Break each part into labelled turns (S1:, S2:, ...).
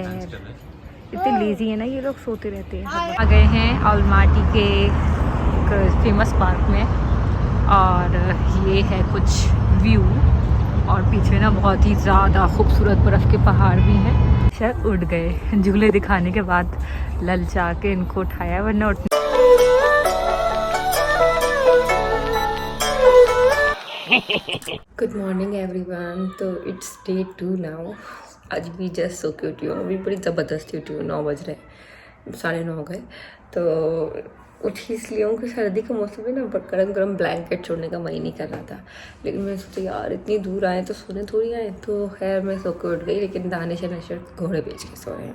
S1: इतने लेजी है ना ये लोग, सोते रहते हैं। आ गए हैं अलमाटी के एक फेमस पार्क में और ये है कुछ व्यू और पीछे ना बहुत ही ज़्यादा खूबसूरत बर्फ़ के पहाड़ भी हैं। शायद उड़ गए झूले दिखाने के बाद, ललचा के इनको उठाया वरना उठ। Good morning everyone. तो इट्स डे 2 नाउ। आज भी जस्ट सो के उठी हूँ, अभी बड़ी ज़बरदस्ती उठी हूँ। 9 बज रहे, 9:30 हो गए। तो उठी इसलिए हूँ कि सर्दी का मौसम है ना, बट गर्म गर्म ब्लैंकेट छोड़ने का मन ही नहीं कर रहा था। लेकिन मैंने सोचा यार इतनी दूर आए तो सोने थोड़ी आए, तो खैर मैं सो के उठ गई। लेकिन दानिश और नशर घोड़े बेच के सोए हैं,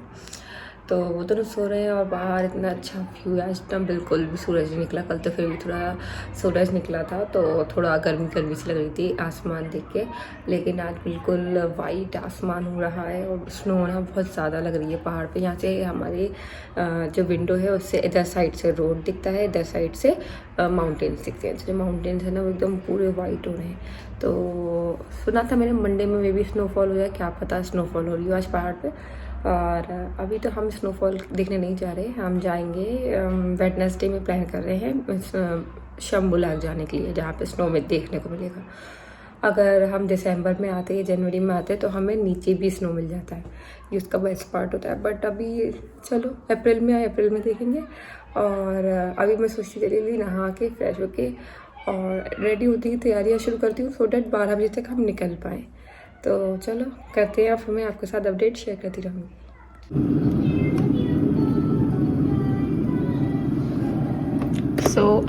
S1: तो वो दोनों सो रहे हैं। और बाहर इतना अच्छा व्यू है, आज इतना बिल्कुल भी सूरज नहीं निकला। कल तो फिर भी थोड़ा सूरज निकला था तो थोड़ा गर्मी गर्मी सी लग रही थी आसमान देख के। लेकिन आज बिल्कुल वाइट आसमान हो रहा है और स्नो होना बहुत ज़्यादा लग रही है पहाड़ पे। यहाँ से हमारे जो विंडो है उससे इधर साइड से रोड दिखता है, इधर साइड से माउंटेन्स दिखते हैं। तो जो माउंटेन्स है ना वो एकदम पूरे वाइट हो रहे हैं। तो सुना था मैंने मंडे में भी स्नोफॉल हो जाए, क्या पता स्नोफॉल हो रही हो आज पहाड़ पे। और अभी तो हम स्नोफॉल देखने नहीं जा रहे, हम जाएंगे वेडनेसडे में प्लान कर रहे हैं शंभूलाग जाने के लिए, जहाँ पे स्नो में देखने को मिलेगा। अगर हम दिसंबर में आते या जनवरी में आते तो हमें नीचे भी स्नो मिल जाता है, ये उसका बेस्ट पार्ट होता है। बट अभी चलो अप्रैल में आए, अप्रैल में देखेंगे। और अभी मैं सोचती चली नहा के फ्रेश होके और रेडी होती की तैयारियाँ शुरू करती हूँ, सो डैट 12 बजे तक हम निकल पाएँ। तो चलो करते हैं, फिर मैं आपके साथ अपडेट शेयर करती रहूँगी।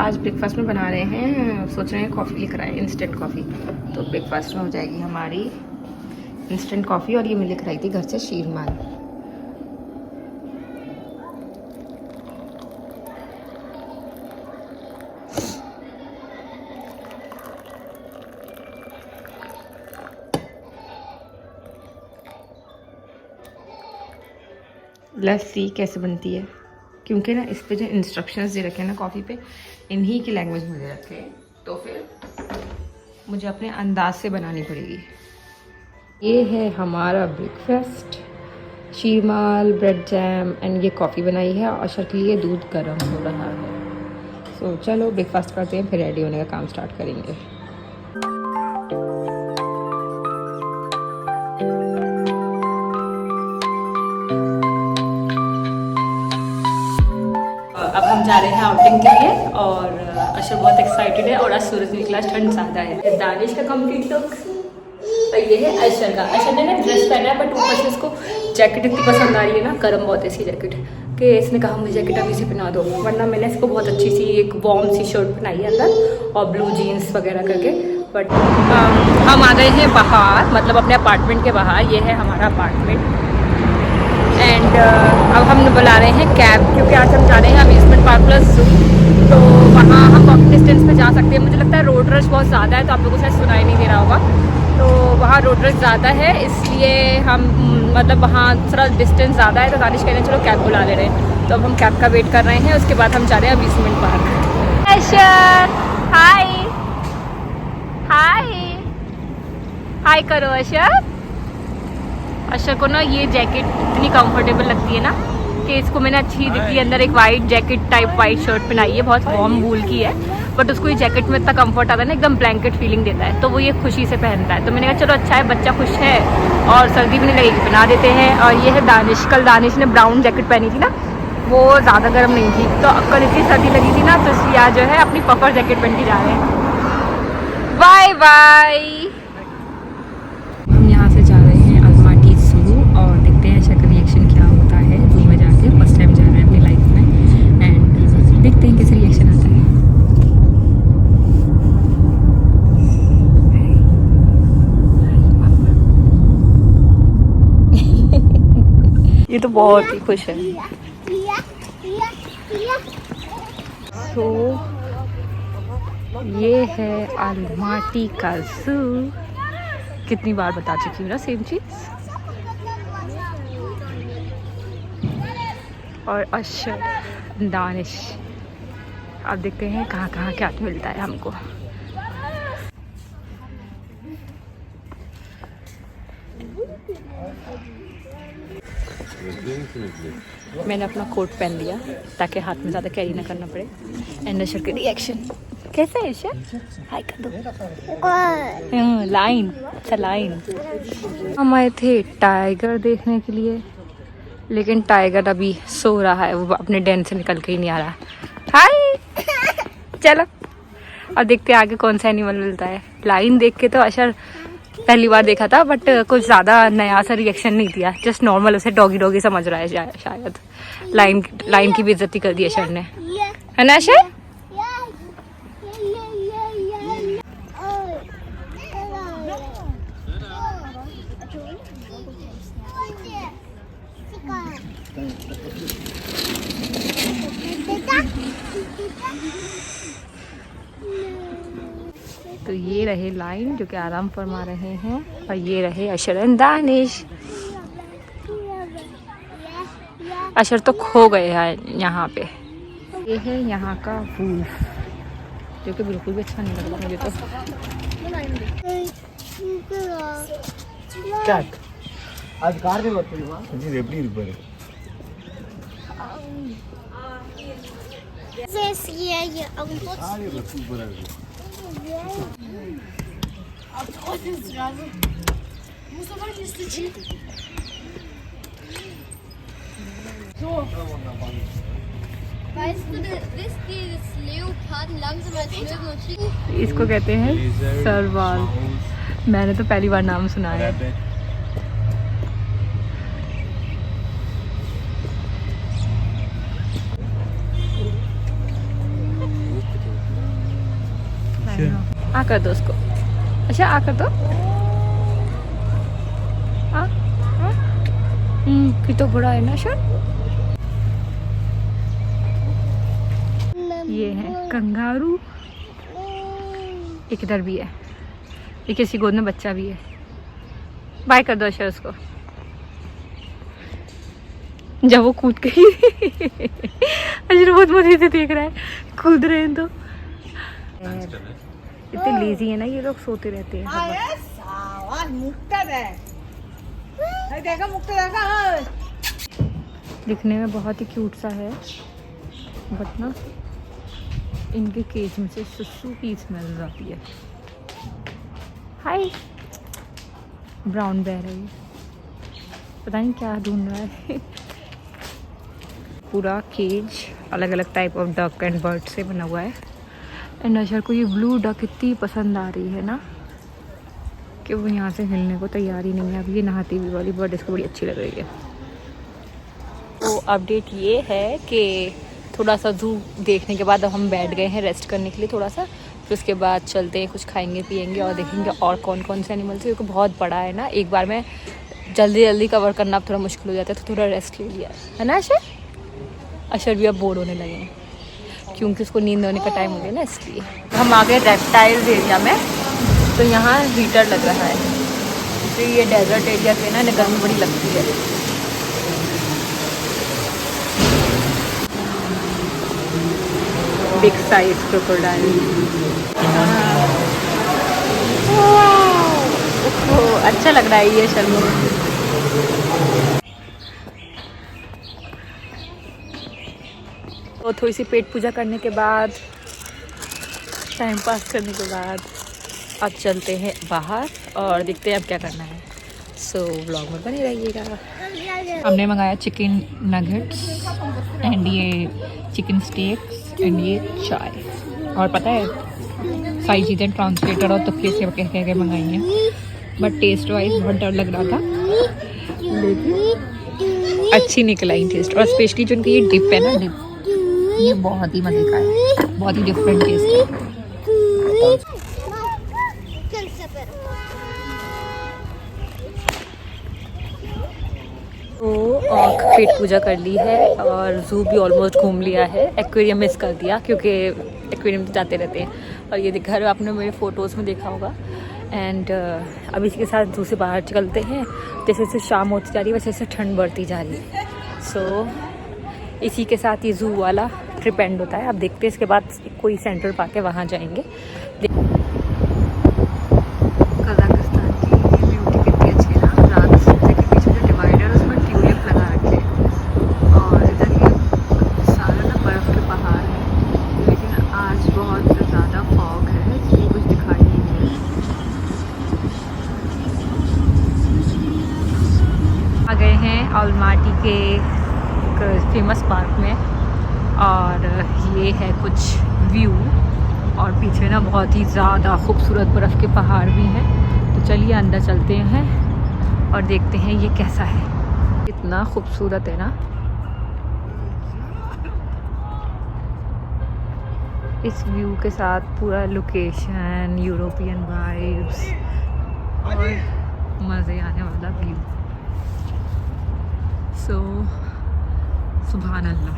S1: आज ब्रेकफास्ट में बना रहे हैं, सोच रहे हैं कॉफ़ी लेकर आए, इंस्टेंट कॉफ़ी। तो ब्रेकफास्ट में हो जाएगी हमारी इंस्टेंट कॉफ़ी। और ये मैं लेकर आई थी घर से शीरमाल। लस्सी कैसे बनती है, क्योंकि ना इस पे जो इंस्ट्रक्शंस दे रखे हैं ना कॉफ़ी पे, इन्हीं की लैंग्वेज में दे रखे हैं, तो फिर मुझे अपने अंदाज से बनानी पड़ेगी। ये है हमारा breakfast, sheermal, bread jam and ये कॉफ़ी बनाई है। और अशर के लिए दूध गर्म हो रहा है। सो चलो ब्रेकफास्ट करते हैं, फिर रेडी होने का काम स्टार्ट करेंगे। अब हम जा रहे हैं आउटिंग के लिए और अशर बहुत एक्साइटेड है। और आज सूरज निकला, ठंड ज़्यादा है। दानिश का कंप्लीट लुक, और ये है अशर का। अशर ने ना ड्रेस पहना है, बट ऊपर से इसको जैकेट इतनी पसंद आ रही है ना, गर्म बहुत है इसकी जैकेट, कि इसने कहा मुझे जैकेट अभी से पहना दो। वरना मैंने इसको बहुत अच्छी सी एक वार्म सी शर्ट पहनाई है अंदर और ब्लू जीन्स वगैरह करके। बट हम आ गए हैं बाहर, मतलब अपने अपार्टमेंट के बाहर। ये है हमारा अपार्टमेंट। एंड अब हम बुला रहे हैं कैब, क्योंकि आज हम जा रहे हैं अम्यूजमेंट पार्क प्लस जू। तो वहाँ हम वॉकिंग डिस्टेंस पे जा सकते हैं। मुझे लगता है रोड रश बहुत ज़्यादा है, तो आप लोगों को शायद सुनाई नहीं दे रहा होगा। तो वहाँ रोड रश ज़्यादा है, इसलिए हम मतलब वहाँ थोड़ा डिस्टेंस ज़्यादा है। तो दानिश कह रहे हैं चलो कैब बुला ले रहे हैं। तो अब हम कैब का वेट कर रहे हैं, उसके बाद हम जा रहे हैं अम्यूजमेंट पार्क। अशर हाय, हाय हाय करो अशर। अशर को ना ये जैकेट इतनी कंफर्टेबल लगती है ना कि इसको मैंने अच्छी दिखती है। अंदर एक white jacket type white shirt पहनाई है, बहुत वार्म वूल की है। बट उसको ये जैकेट में इतना कंफर्ट आता है ना, एकदम ब्लैंकेट फीलिंग देता है। तो वो ये खुशी से पहनता है। तो मैंने कहा चलो अच्छा है, बच्चा खुश है और सर्दी भी नहीं लगेगी, पहना देते हैं। और ये है दानिश। कल दानिश ने ब्राउन जैकेट पहनी थी ना, वो ज़्यादा गर्म नहीं थी, तो कल इतनी सर्दी लगी थी ना, तो इसलिए आज जो है अपनी पफर जैकेट पहन के जा रहे हैं। Bye bye. हम यहाँ से जा रहे हैं अलमाटी जू और देखते हैं अशर का रिएक्शन क्या होता है जू में जाके। फर्स्ट टाइम जा रहे हैं अपनी लाइफ में एंड देखते हैं कैसे रिएक्शन आता है। ये तो बहुत ही खुश है। तो ये है अलमाटी का जू। कितनी बार बता चुकी हूँ ना सेम चीज़। और अशर, दानिश, अब देखते हैं कहाँ कहाँ क्या मिलता है हमको। मैंने अपना कोट पहन लिया ताकि हाथ में ज़्यादा कैरी ना करना पड़े। एंड अशर के रिएक्शन कैसा है अशर? हाय कर दो। लाइन अच्छा लाइन। हम आए थे टाइगर देखने के लिए, लेकिन टाइगर अभी सो रहा है, वो अपने डेन से निकल के ही नहीं आ रहा। हाय चलो और देखते हैं आगे कौन सा एनिमल मिलता है। लाइन देख के तो अशर पहली बार देखा था, बट कुछ ज़्यादा नया सा रिएक्शन नहीं दिया, जस्ट नॉर्मल उसे डॉगी डॉगी समझ रहा है शायद। लाइन की बेइज्जती कर दी अशर ने, है ना अशर? तो ये रहे लाइन जो कि आराम फरमा रहे हैं, और ये रहे अशर एंड दानिश। अशर तो खो गए हैं यहाँ पे। ये है यहाँ का वुल्फ जो कि बिल्कुल भी अच्छा नहीं लग रहा मुझे तो।
S2: आज कार में बोलते हैं जी रेपली ऊपर
S1: इसको कहते हैं सरवाल। मैंने तो पहली बार नाम सुना है। आ कर दो उसको। अच्छा आ कर दो। फिर तो बड़ा है ना सर। ये है कंगारू, एक इधर भी है, ये किसी गोद में बच्चा भी है। बाय कर दो अशर उसको। जब वो कूद गई अशर बहुत मजे से देख रहा है, कूद रहे हैं तो। इतने लेजी है ना ये लोग, सोते रहते हैं। दिखने में बहुत ही क्यूट सा है, बट ना इनके केज में से सुसु की स्मेल आती है। हाय ब्राउन बेयर है ये, पता नहीं क्या ढूंढ रहा है। पूरा केज अलग अलग type of duck and bird से बना हुआ है। एंड अशर को ये ब्लू डक इतनी पसंद आ रही है ना कि वो यहाँ से हिलने को तैयार ही नहीं है। अब ये नहाती हुई वाली बर्ड इसको बड़ी अच्छी लग रही है। तो अपडेट ये है कि थोड़ा सा जू देखने के बाद अब हम बैठ गए हैं रेस्ट करने के लिए थोड़ा सा। फिर उसके बाद चलते हैं, कुछ खाएंगे पिएंगे और देखेंगे और कौन कौन से एनिमल्स है, क्योंकि बहुत बड़ा है ना, एक बार में जल्दी जल्दी कवर करना अब थोड़ा मुश्किल हो जाता है, तो थोड़ा रेस्ट ले लिया है ना अशर? अशर भी अब बोर होने लगे हैं क्योंकि उसको नींद होने का टाइम हो गया ना, इसलिए। हम आ गए रेप्टाइल्स एरिया में, तो यहाँ हीटर लग रहा है, तो ये डेजर्ट एरिया पे ना गर्मी बड़ी लगती है। Big size crocodile. अच्छा लग रहा है ये शर्मा। तो थोड़ी सी पेट पूजा करने के बाद, टाइम पास करने के बाद अब चलते हैं बाहर और देखते हैं अब क्या करना है। सो व्लॉग में बने रहिएगा। हमने मंगाया चिकन नगेट्स एंड ये चिकन स्टेक्स एंड ये चाय, और पता है सारी चीज़ें ट्रांसलेटर और तकिए से कह के मंगाई हैं, बट टेस्ट वाइज बहुत डर लग रहा था, लेकिन अच्छी निकल आई टेस्ट। और स्पेशली जो इनका ये डिप है ना, डिप ये बहुत ही मज़े का है, बहुत ही डिफरेंट टेस्ट है। तो पेट पूजा कर ली है और जू भी ऑलमोस्ट घूम लिया है। एक्वेरियम मिस कर दिया क्योंकि एक्वेरियम तो जाते रहते हैं, और ये घर आपने मेरे फ़ोटोज़ में देखा होगा। एंड अब इसी के साथ जू से बाहर निकलते हैं। जैसे जैसे शाम होती जा रही है वैसे वैसे ठंड बढ़ती जा रही है। सो इसी के साथ ये जू वाला ट्रिप एंड होता है। अब देखते हैं इसके बाद कोई सेंट्रल पार्क है वहाँ जाएंगे। कजाकिस्तान की ब्यूटी कितनी अच्छी है ना, रात के पीछे जो डिवाइडर उसमें ट्यूलिप लगा रखे हैं। अलमाटी के एक फेमस पार्क में, और ये है कुछ व्यू, और पीछे ना बहुत ही ज़्यादा खूबसूरत बर्फ़ के पहाड़ भी हैं। तो चलिए अंदर चलते हैं और देखते हैं ये कैसा है। इतना खूबसूरत है ना, इस व्यू के साथ पूरा लोकेशन, यूरोपियन वाइब्स और मज़े आने वाला व्यू। सो सुभान अल्लाह।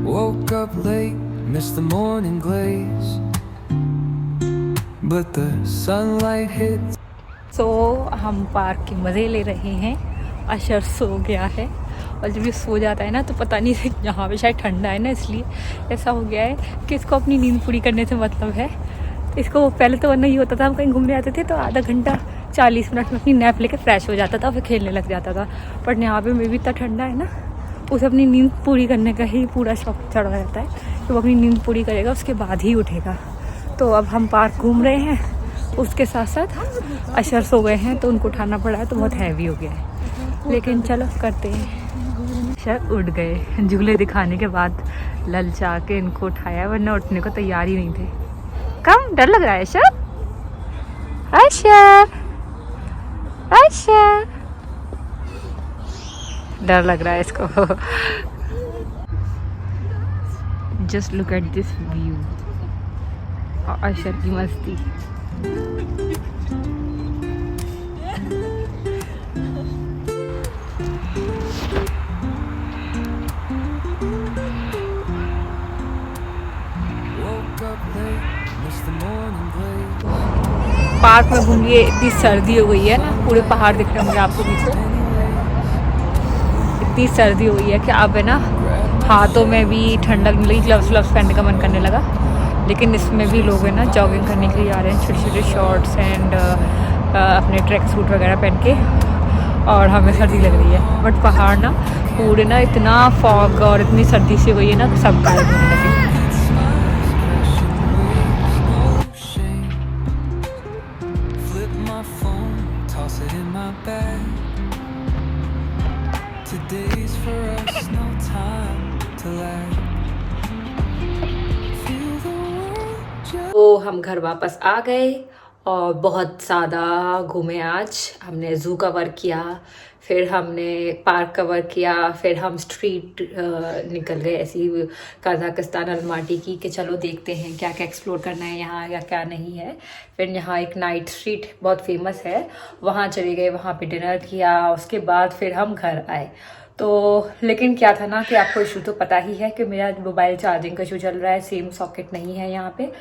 S3: Woke up late, missed the morning glaze, but the sunlight hit.
S1: सो हम पार्क के मज़े ले रहे हैं। अशर सो गया है, और जब ये सो जाता है ना तो पता नहीं, यहाँ पे शायद ठंडा है ना इसलिए ऐसा हो गया है कि इसको अपनी नींद पूरी करने से मतलब है। इसको पहले तो नहीं होता था, हम कहीं घूमने आते थे तो आधा घंटा 40 मिनट में अपनी नैप लेके फ्रेश हो जाता था, फिर खेलने लग जाता था। बट यहाँ पे भी इतना ठंडा है ना, उसे अपनी नींद पूरी करने का ही पूरा शौक चढ़ा रहता है कि वो अपनी नींद पूरी करेगा उसके बाद ही उठेगा। तो अब हम पार्क घूम रहे हैं, उसके साथ साथ अशर सो गए हैं तो उनको उठाना पड़ा है, तो बहुत हैवी हो गया है, लेकिन चलो करते हैं। अशर उठ गए, झूले दिखाने के बाद ललचा के इनको उठाया, वरना उठने को तैयार ही नहीं थे। कम डर लग रहा है अशर? अशर अशर डर लग रहा है इसको। Just look at this view और अशर की मस्ती।
S3: Woke up late, missed the morning glaze.
S1: Park में घूमिए, इतनी सर्दी हो गई है ना, पूरे पहाड़ दिख रहे होंगे आपको पीछे। इतनी सर्दी हो गई है कि अब है ना हाथों में भी ठंडक मिल गई, ग्लव्स पहनने का मन करने लगा। लेकिन इसमें भी लोग है ना जॉगिंग करने के लिए आ रहे हैं, छोटे छोटे शॉर्ट्स एंड अपने ट्रैक सूट वगैरह पहन के, और हमें सर्दी लग रही है। बट पहाड़ ना पूरे ना इतना फॉग और इतनी सर्दी सी हुई है ना, सब गायब होने लगे।
S3: Flip my phone, toss it in my bag. Today's for us, no time to lag. Feel the world just.
S1: तो हम घर वापस आ गए और बहुत ज़्यादा घूमे आज। हमने ज़ू कवर किया, फिर हमने पार्क कवर किया, फिर हम स्ट्रीट निकल गए ऐसी कज़ाकिस्तान अलमाटी की कि चलो देखते हैं क्या क्या एक्सप्लोर करना है यहाँ या क्या नहीं है। फिर यहाँ एक नाइट स्ट्रीट बहुत फेमस है, वहाँ चले गए, वहाँ पे डिनर किया, उसके बाद फिर हम घर आए। तो लेकिन क्या था ना कि आपको इशू तो पता ही है कि मेरा मोबाइल चार्जिंग का इशू चल रहा है, सेम सॉकेट नहीं है यहाँ पे।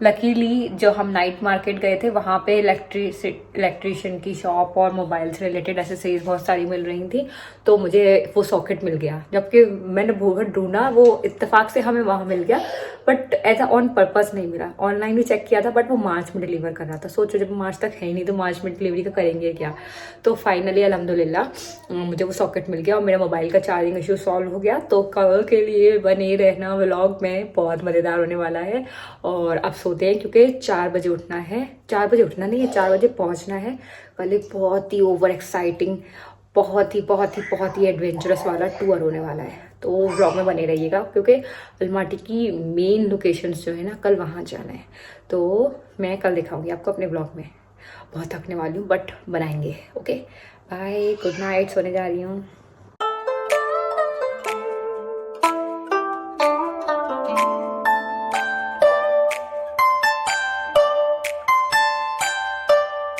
S1: लकीली जो हम नाइट मार्केट गए थे वहाँ पे इलेक्ट्रिशियन की शॉप और मोबाइल से रिलेटेड एसेसरीज बहुत सारी मिल रही थी, तो मुझे वो सॉकेट मिल गया। जबकि मैंने बहुत ढूंढा, वो इत्तेफाक से हमें वहाँ मिल गया, बट ऐसा ऑन पर्पस नहीं मिला। ऑनलाइन भी चेक किया था, बट वो मार्च में डिलीवर कर रहा था। सोचो जब मार्च तक है ही नहीं तो मार्च में डिलीवरी का करेंगे क्या। तो फाइनली अल्हम्दुलिल्लाह मुझे वो सॉकेट मिल गया और मेरा मोबाइल का चार्जिंग इशू सॉल्व हो गया। तो कल के लिए बने रहना व्लॉग में, बहुत मज़ेदार होने वाला है। और अब सोते हैं क्योंकि 4 बजे उठना है, 4 बजे उठना नहीं है, 4 बजे पहुंचना है। कल एक बहुत ही ओवर एक्साइटिंग, बहुत ही एडवेंचरस वाला टूर होने वाला है। तो व्लॉग में बने रहिएगा क्योंकि अलमाटी की मेन लोकेशंस जो है ना, कल वहाँ जाना है। तो मैं कल दिखाऊंगी आपको अपने व्लॉग में। बहुत थकने वाली हूँ बट बनाएंगे। ओके बाय, गुड नाइट, सोने जा रही हूँ।